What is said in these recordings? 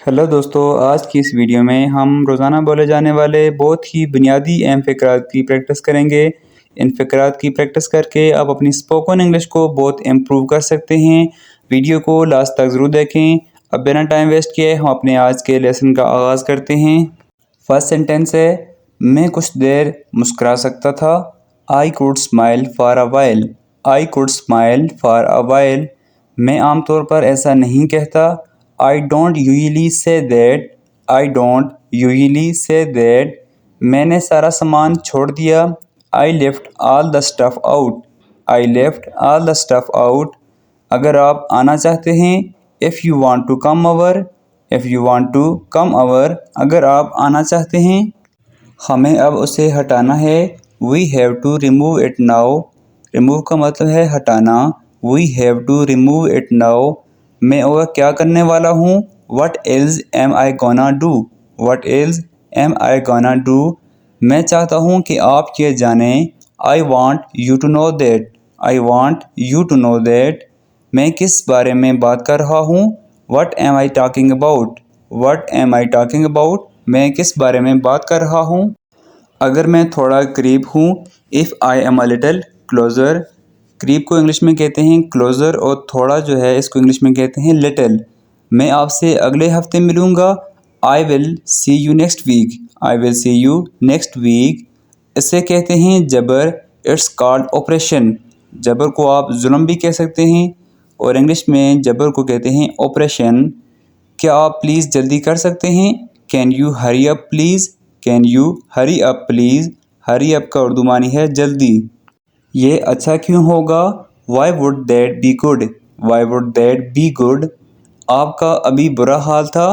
Hello दोस्तों, आज की इस वीडियो में हम रोज़ाना बोले जाने वाले बहुत ही बुनियादी अहम फ़िक़रात की प्रैक्टिस करेंगे। इन फ़िक़रात की प्रैक्टिस करके आप अपनी स्पोकन इंग्लिश को बहुत इम्प्रूव कर सकते हैं। वीडियो को लास्ट तक ज़रूर देखें। अब बिना टाइम वेस्ट किए हम अपने आज के लेसन का आगाज़ करते हैं। फर्स्ट सेंटेंस है, मैं कुछ देर मुस्कुरा सकता था। I could smile for a while. I could smile for a while. मैं आमतौर पर ऐसा नहीं कहता। I don't usually say that. I don't usually say that. मैंने सारा सामान छोड़ दिया। I left all the stuff out. I left all the stuff out. अगर आप आना चाहते हैं, if you want to come over. If you want to come over, अगर आप आना चाहते हैं। हमें अब उसे हटाना है। We have to remove it now. Remove का मतलब है हटाना। We have to remove it now. मैं और क्या करने वाला हूँ। What else am I gonna do. What else am I gonna do. मैं चाहता हूँ कि आप ये जानें। I want you to know that. I want you to know that. मैं किस बारे में बात कर रहा हूँ। What am I talking about. What am I talking about. मैं किस बारे में बात कर रहा हूँ। अगर मैं थोड़ा करीब हूँ, if I am a little closer. करीब को इंग्लिश में कहते हैं क्लोज़र और थोड़ा जो है इसको इंग्लिश में कहते हैं लिटिल। मैं आपसे अगले हफ्ते मिलूँगा। I will see you next week. I will see you next week. इसे कहते हैं जबर। It's called operation. जबर को आप जुल्म भी कह सकते हैं और इंग्लिश में जबर को कहते हैं ऑपरेशन। क्या आप प्लीज़ जल्दी कर सकते हैं। Can you hurry up please. Can you hurry up please. Hurry up का उर्दू मानी है जल्दी। ये अच्छा क्यों होगा। Why would that be good. Why would that be good. आपका अभी बुरा हाल था।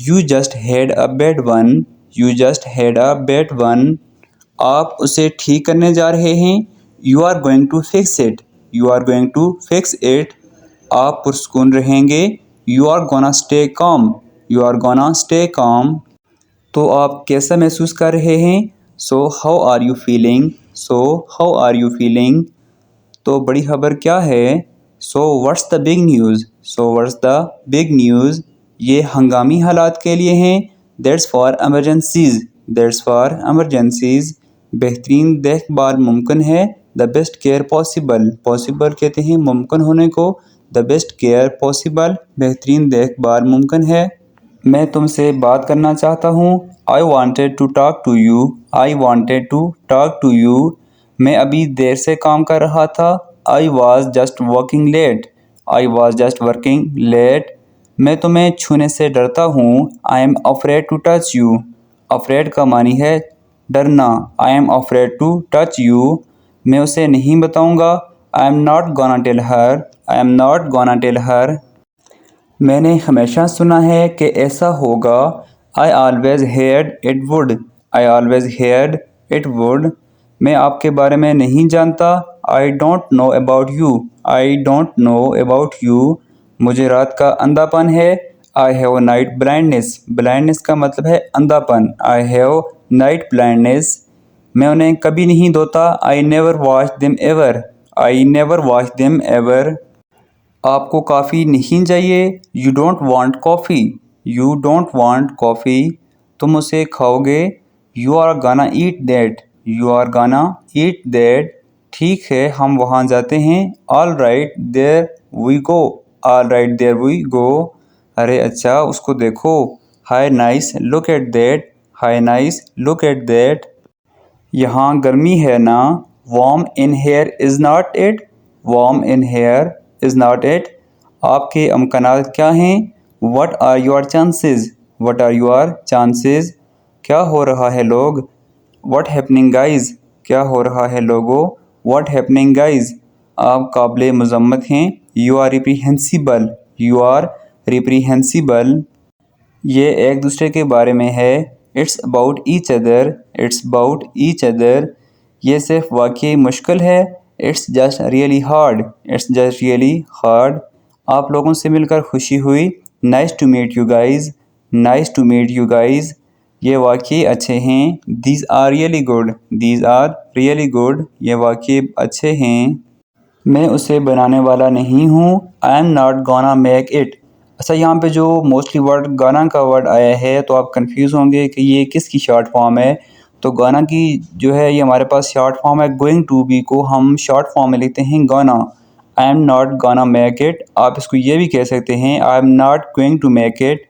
You just had a bad one. You just had a bad one. आप उसे ठीक करने जा रहे हैं। You are going to fix it. You are going to fix it. आप पुरस्कून रहेंगे। You are gonna stay calm. You are gonna stay calm. तो आप कैसा महसूस कर रहे हैं। So how are you feeling. So how are you feeling. तो बड़ी खबर क्या है। So what's the big news. So what's the big news. ये हंगामी हालात के लिए हैं। That's for emergencies. That's for emergencies. बेहतरीन देखभाल मुमकिन है। The best care possible. Possible कहते हैं मुमकिन होने को। The best care possible. बेहतरीन देखभाल मुमकिन है। मैं तुमसे बात करना चाहता हूँ। I wanted to talk to you. I wanted to talk to you. मैं अभी देर से काम कर रहा था। I was just working late. I was just working late. मैं तुम्हें छूने से डरता हूँ। I am afraid to touch you. Afraid का मानी है डरना। I am afraid to touch you. मैं उसे नहीं बताऊँगा। I am not gonna tell her. I am not gonna tell her. मैंने हमेशा सुना है कि ऐसा होगा। I always heard it would. I always heard it would. मैं आपके बारे में नहीं जानता। I don't know about you. I don't know about you. मुझे रात का अंधापन है। I have night blindness. Blindness का मतलब है अंधापन। I have night blindness. मैं उन्हें कभी नहीं धोता। I never wash them ever. I never wash them ever. आपको कॉफ़ी नहीं चाहिए। You don't want coffee. You don't want coffee. तुम उसे खाओगे। यू आर गाना ईट दैट। यू आर गाना ईट दैट। ठीक है, हम वहाँ जाते हैं। All right there we go. All right there we go. अरे अच्छा, उसको देखो। Hi nice look at that. Hi nice look at that. यहाँ गर्मी है ना। Warm in here is not it. Warm in here is not it. आपके अमकानात क्या हैं। What are your chances. What are your chances. क्या हो रहा है लोग। What happening guys. क्या हो रहा है लोगों। What happening guys. आप काबिल मज़म्मत हैं। You are reprehensible. You are reprehensible. ये एक दूसरे के बारे में है। It's about each other. It's about each other. ये सिर्फ वाकई मुश्किल है। It's just really hard. It's just really hard. आप लोगों से मिलकर खुशी हुई। Nice to meet you guys. Nice to meet you guys. ये वाकई अच्छे हैं। These are really good. These are really good. ये वाकई अच्छे हैं। मैं उसे बनाने वाला नहीं हूँ। I am not gonna make it. अच्छा, यहाँ पे जो मोस्टली वर्ड गाना का वर्ड आया है तो आप कंफ्यूज होंगे कि ये किसकी शॉर्ट फॉर्म है। तो गाना की जो है ये हमारे पास शॉर्ट फॉर्म है। गोइंग टू बी को हम शॉर्ट फॉर्म में लिखते हैं gonna. I am not gonna make it, आप इसको ये भी कह सकते हैं I am not going to make it.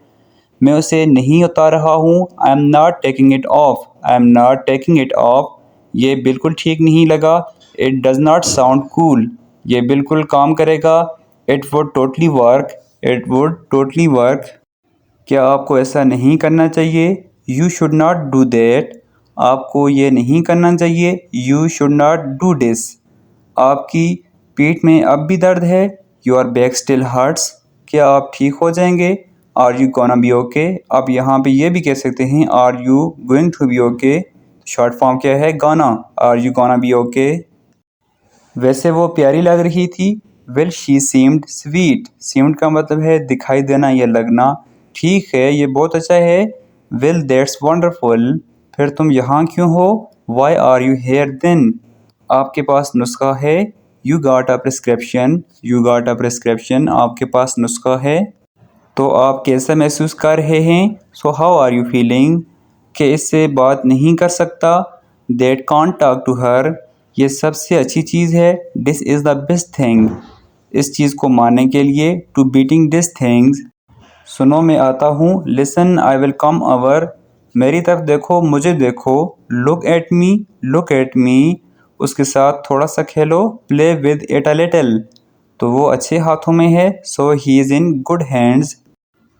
मैं उसे नहीं उतार रहा हूँ, I am not taking it off, I am not taking it off. ये बिल्कुल ठीक नहीं लगा। It does not sound cool, ये बिल्कुल काम करेगा। It would totally work, it would totally work. क्या आपको ऐसा नहीं करना चाहिए? You should not do that, आपको ये नहीं करना चाहिए। You should not do this. आपकी पीठ में अब भी दर्द है? योर बैक स्टिल हर्ट्स, क्या आप ठीक हो जाएंगे? Are you gonna be okay, आप यहाँ पे ये भी कह सकते हैं are you going to be okay. Short form क्या है? Gonna. Are you gonna be okay. वैसे वो प्यारी लग रही थी। Well she seemed sweet, seemed का मतलब है दिखाई देना या लगना। ठीक है, ये बहुत अच्छा है। वेल दैट्स वंडरफुल, फिर तुम यहाँ क्यों हो? Why are you here then, आपके पास नुस्खा है। You got a prescription, you got a prescription, आपके पास नुस्खा है। तो आप कैसा महसूस कर रहे हैं? So how are you feeling, कि इससे बात नहीं कर सकता। That can't talk to her, ये सबसे अच्छी चीज़ है। This is the best thing, इस चीज़ को मानने के लिए। टू बीटिंग दिस थिंग्स, सुनो मैं आता हूँ। Listen I will come over, मेरी तरफ देखो, मुझे देखो। Look at me, look at me, उसके साथ थोड़ा सा खेलो। Play with it a little, तो वो अच्छे हाथों में है। So he is in good hands,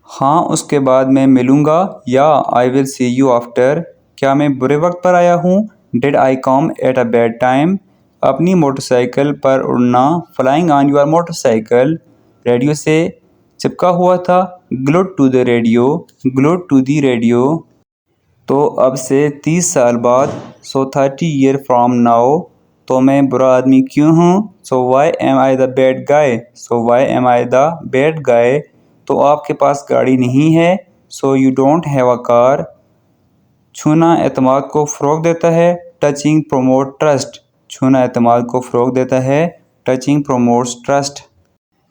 हाँ उसके बाद मैं मिलूँगा। या I will see you after, क्या मैं बुरे वक्त पर आया हूँ? Did I come at a bad time, अपनी मोटरसाइकिल पर उड़ना। Flying on your motorcycle, radio से चिपका हुआ था। Glued to the radio, glued to the radio. तो अब से 30 साल बाद, सो 30 ईयर फ्रॉम नाउ, तो मैं बुरा आदमी क्यों हूँ? So why am I the bad guy, so why am I the bad guy. तो आपके पास गाड़ी नहीं है। So you don't have a car. छूना एतमाद को फ़रोग देता है। टचिंग प्रोमोट ट्रस्ट, छूना एतमाद को फ़रोग देता है। Touching promotes trust.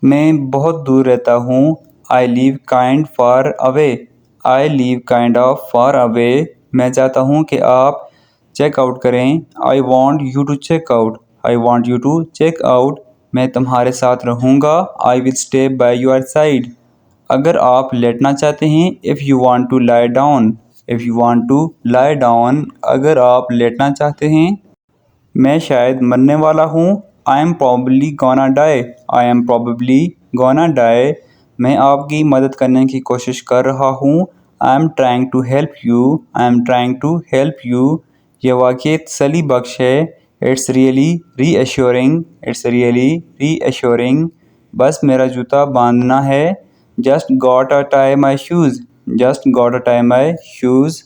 मैं बहुत दूर रहता हूँ। I live kind far away, I live kind of far away. मैं चाहता हूँ कि आप चेक आउट करें। I want you to check out, I want you to check out. मैं तुम्हारे साथ रहूँगा। I will stay by your side, अगर आप लेटना चाहते हैं। If you want to lie down, if you want to lie down, अगर आप लेटना चाहते हैं। मैं शायद मरने वाला हूँ। I am probably gonna die, I am probably gonna die. मैं आपकी मदद करने की कोशिश कर रहा हूँ। I am trying to help you, I am trying to help you. ये वाक़ई तसल्ली बख्श है। It's really reassuring, it's really reassuring. बस मेरा जूता बांधना है। Just got a tie my shoes, just got a tie my shoes.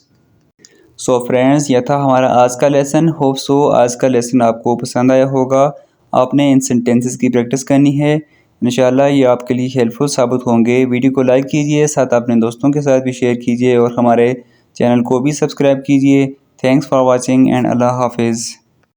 So friends, यह था हमारा आज का लेसन। होप सो आज का लेसन आपको पसंद आया होगा। आपने इन सेंटेंसेस की प्रैक्टिस करनी है। इंशाल्लाह ये आपके लिए हेल्पफुल साबित होंगे। वीडियो को लाइक कीजिए, साथ अपने दोस्तों के साथ भी शेयर कीजिए और हमारे चैनल को भी सब्सक्राइब कीजिए। थैंक्स फॉर वॉचिंग एंड अल्लाह हाफिज़।